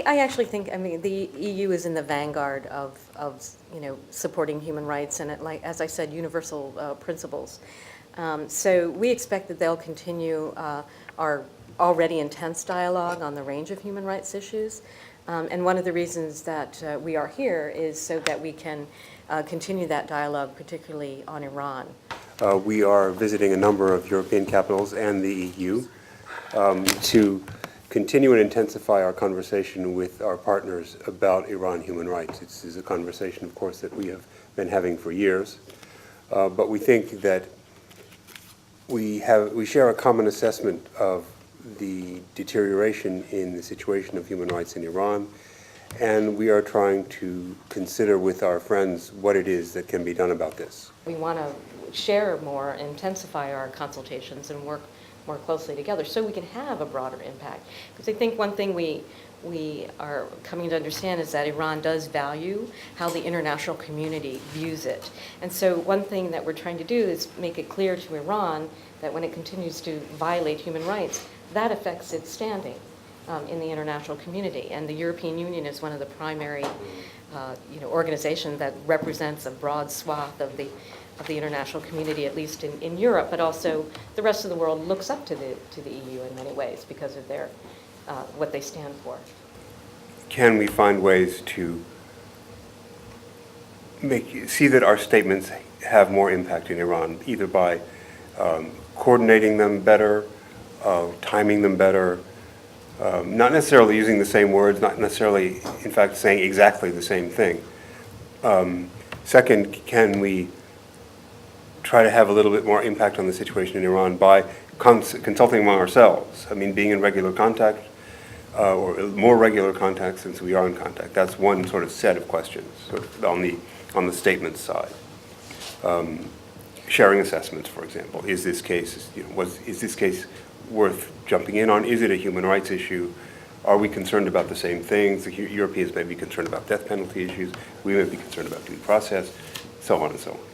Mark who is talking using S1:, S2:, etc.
S1: I actually think, the EU is in the vanguard of supporting human rights and, as I said, universal principles. So we expect that they'll continue our already intense dialogue on the range of human rights issues. And one of the reasons that we are here is so that we can continue that dialogue, particularly on Iran.
S2: We are visiting a number of European capitals and the EU to continue and intensify our conversation with our partners about Iran human rights. This is a conversation, of course, that we have been having for years, but we think that we share a common assessment of the deterioration in the situation of human rights in Iran, and we are trying to consider with our friends what it is that can be done about this.
S1: We want to share more, intensify our consultations, and work more closely together so we can have a broader impact. Because I think one thing we are coming to understand is that Iran does value how the international community views it. And so one thing that we're trying to do is make it clear to Iran that when it continues to violate human rights, that affects its standing in the international community. And the European Union is one of the primary organizations that represents a broad swath of the international community, at least in Europe, but also the rest of the world looks up to the EU in many ways because of their what they stand for.
S2: Can we find ways to see that our statements have more impact in Iran, either by coordinating them better, timing them better, not necessarily using the same words, not necessarily, in fact, saying exactly the same thing. Second, can we try to have a little bit more impact on the situation in Iran by consulting among ourselves? I mean, being in regular contact, or more regular contact since we are in contact. That's one sort of set of questions sort of on the statement side. Sharing assessments, for example. Is this case, is this case worth jumping in on? Is it a human rights issue? Are we concerned about the same things? The Europeans may be concerned about death penalty issues. We may be concerned about due process, so on and so on.